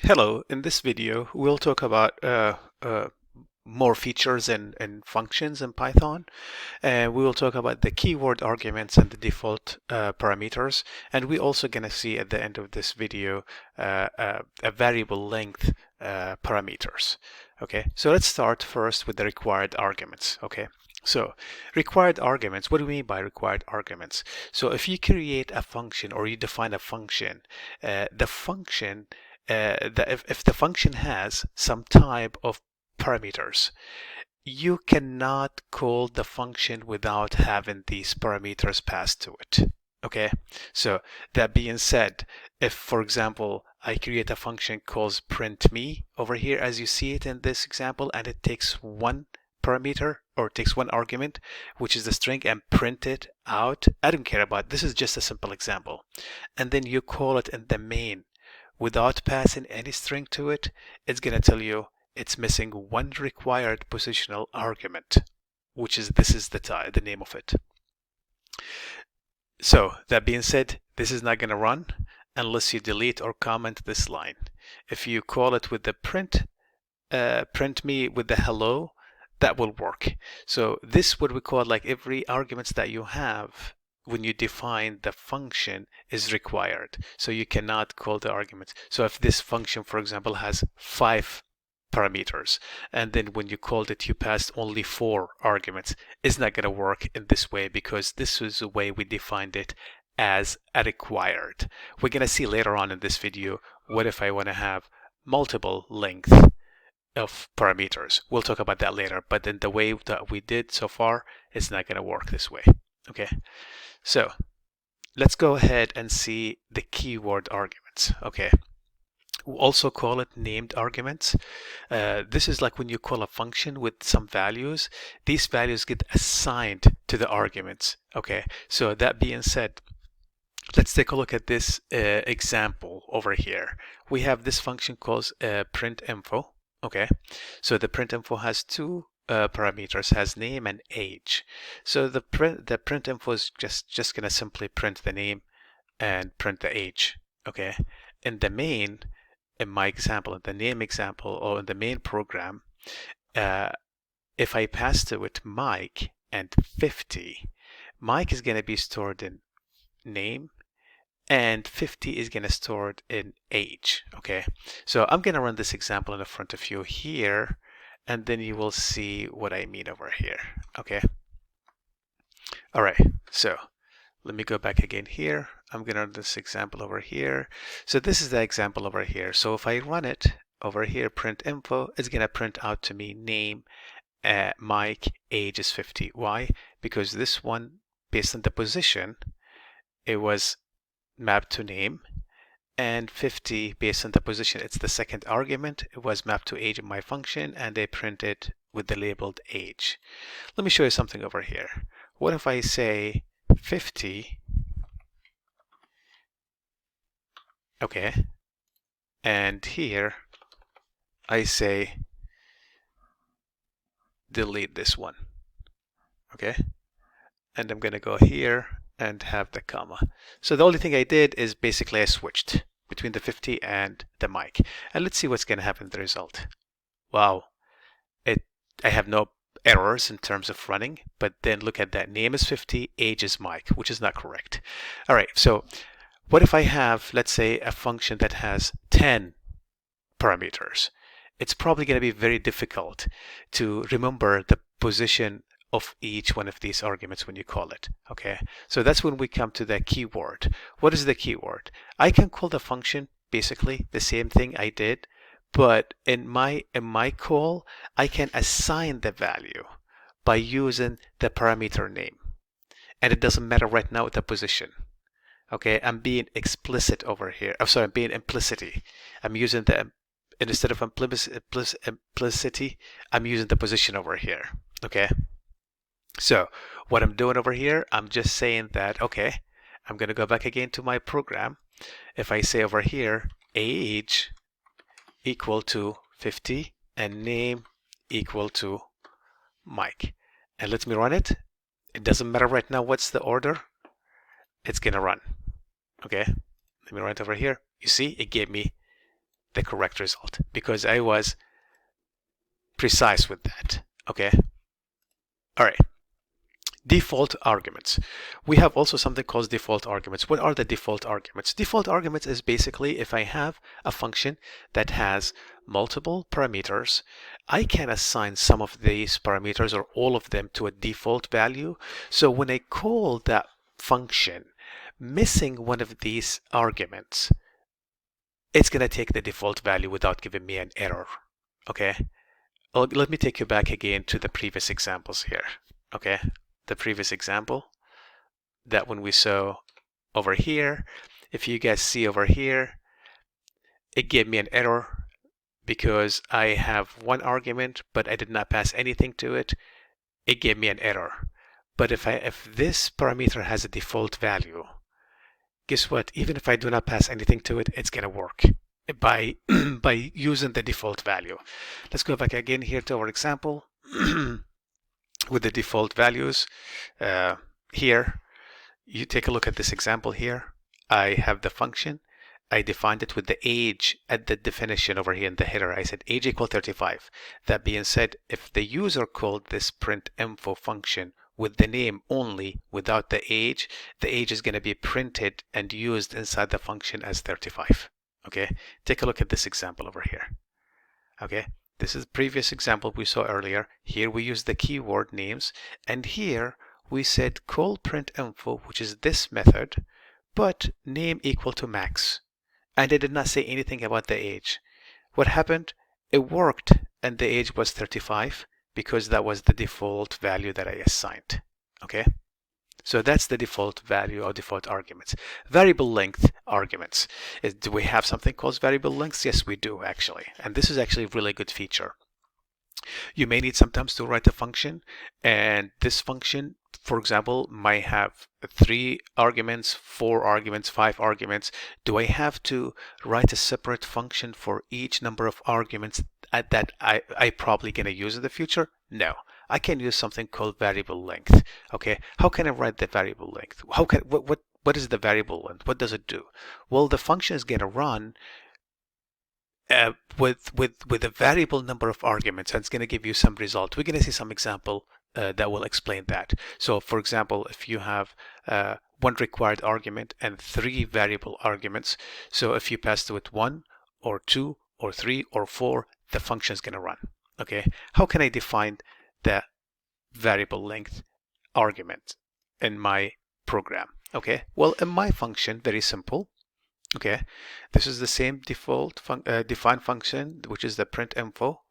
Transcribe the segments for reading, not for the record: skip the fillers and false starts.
Hello, in this video we'll talk about more features and functions in Python, and we will talk about the keyword arguments and the default parameters, and we're also going to see at the end of this video a variable length parameters. Okay, so let's start first with the required arguments. Okay, so required arguments, what do we mean by required arguments? So if you create a function or you define a function, the function if the function has some type of parameters, you cannot call the function without having these parameters passed to it. Okay, so that being said, if for example I create a function called print me over here as you see it in this example, and it takes one parameter or takes one argument, which is the string, and print it out, I don't care about this is just a simple example, and then you call it in the main without passing any string to it, it's going to tell you it's missing one required positional argument, which is the name of it. So that being said, this is not going to run unless you delete or comment this line. If you call it with the print me with the hello, that will work. So this what we call like every arguments that you have when you define the function is required. So you cannot call the arguments. So if this function, for example, has 5 parameters, and then when you called it, you passed only 4 arguments, it's not going to work in this way because this is the way we defined it as a required. We're going to see later on in this video, what if I want to have multiple length of parameters. We'll talk about that later, but in the way that we did so far, it's not going to work this way. Okay, so let's go ahead and see the keyword arguments. Okay, we'll also call it named arguments. This is like when you call a function with some values, these values get assigned to the arguments. Okay, so that being said, let's take a look at this example over here. We have this function called print info. Okay, so the print info has 2 parameters, has name and age. So the print info is just gonna simply print the name and print the age. Okay, in the main, in my example, in the name example, or in the main program, if I pass to it Mike and 50, Mike is gonna be stored in name, and 50 is going to store it in age. Okay, so I'm going to run this example in front of you here, and then you will see what I mean over here. Okay, all right, so let me go back again here. I'm going to run this example over here. So this is the example over here. So if I run it over here, print info, it's going to print out to me name, Mike, age is 50. Why? Because this one, based on the position, it was mapped to name, and 50 based on the position, it's the second argument, it was mapped to age in my function, and I print it with the labeled age. Let me show you something over here. What if I say 50, okay, and here I say delete this one, okay, and I'm gonna go here and have the comma. So the only thing I did is basically I switched between the 50 and the Mike. And let's see what's going to happen in the result. Wow, I have no errors in terms of running, but then look at that. Name is 50, age is Mike, which is not correct. All right, so what if I have, let's say, a function that has 10 parameters? It's probably going to be very difficult to remember the position of each one of these arguments when you call it. Okay, so that's when we come to the keyword. What is the keyword? I can call the function basically the same thing I did, but in my call, I can assign the value by using the parameter name, and it doesn't matter right now the position. Okay, I'm being explicit over here. I'm sorry, I'm being implicity. I'm using the instead of implicity, I'm using the position over here. Okay. So what I'm doing over here, I'm just saying that, okay, I'm going to go back again to my program. If I say over here, age equal to 50 and name equal to Mike, and let me run it. It doesn't matter right now what's the order. It's going to run. Okay, let me run it over here. You see, it gave me the correct result because I was precise with that. Okay. All right. Default arguments. We have also something called default arguments. What are the default arguments? Default arguments is basically if I have a function that has multiple parameters, I can assign some of these parameters or all of them to a default value. So when I call that function, missing one of these arguments, it's going to take the default value without giving me an error. Okay. Let me take you back again to the previous examples here. Okay. The previous example, that one we saw over here. If you guys see over here, it gave me an error because I have one argument, but I did not pass anything to it. It gave me an error. But if this parameter has a default value, guess what? Even if I do not pass anything to it, it's gonna work by by using the default value. Let's go back again here to our example. With the default values here, you take a look at this example here. I have the function. I defined it with the age at the definition over here in the header. I said age equal 35. That being said, if the user called this print info function with the name only without the age is going to be printed and used inside the function as 35. Okay, take a look at this example over here. Okay. This is the previous example we saw earlier. Here we use the keyword names, and here we said call print info, which is this method, but name equal to max. And I did not say anything about the age. What happened? It worked, and the age was 35 because that was the default value that I assigned. Okay? So that's the default value or default arguments. Variable length arguments. Do we have something called variable lengths? Yes, we do actually. And this is actually a really good feature. You may need sometimes to write a function, and this function, for example, might have 3 arguments, 4 arguments, 5 arguments. Do I have to write a separate function for each number of arguments that I probably going to use in the future? No. I can use something called variable length. Okay, how can I write the variable length? What is the variable length? What does it do? Well, the function is going to run with a variable number of arguments, and it's going to give you some result. We're going to see some example that will explain that. So, for example, if you have 1 required argument and 3 variable arguments, so if you pass to it 1 or 2 or 3 or 4, the function is going to run. Okay, how can I define the variable length argument in my program? Okay, well, in my function, very simple. Okay, this is the same default defined function, which is the print info.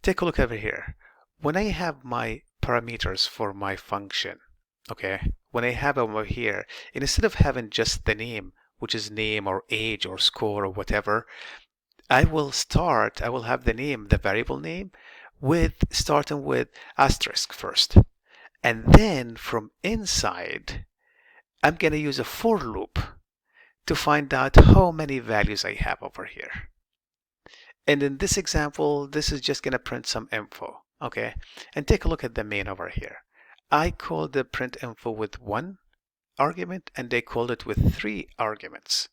Take a look over here. When I have my parameters for my function, okay, when I have them over here, instead of having just the name, which is name or age or score or whatever, I will have the name, the variable name, starting with asterisk first. And then from inside, I'm going to use a for loop to find out how many values I have over here. And in this example, this is just going to print some info. Okay, and take a look at the main over here. I called the print info with 1 argument, and they called it with 3 arguments.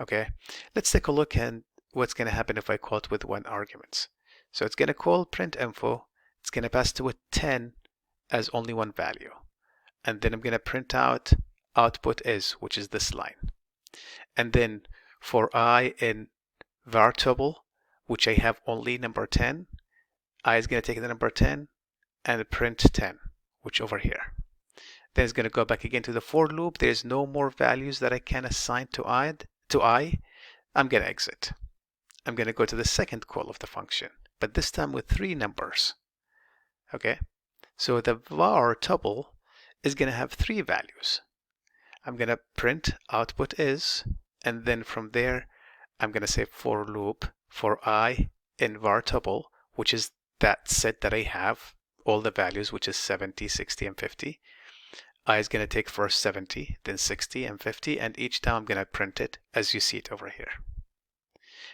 Okay, let's take a look at what's going to happen if I call it with 1 argument. So it's going to call print info. It's going to pass to it 10 as only 1 value. And then I'm going to print out output is, which is this line. And then for I in var tuple, which I have only number 10, I is going to take the number 10 and print 10, which over here. Then it's going to go back again to the for loop. There's no more values that I can assign to I. I'm going to exit. I'm going to go to the second call of the function, but this time with 3 numbers. Okay, so the var tuple is going to have 3 values. I'm going to print output is, and then from there I'm going to say for loop for I in var tuple, which is that set that I have all the values, which is 70, 60, and 50. I is going to take first 70, then 60 and 50, and each time I'm going to print it as you see it over here.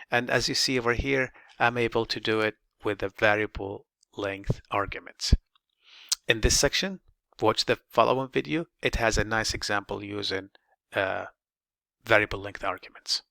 And as you see over here, I'm able to do it with the variable length arguments. In this section, watch the following video. It has a nice example using variable length arguments.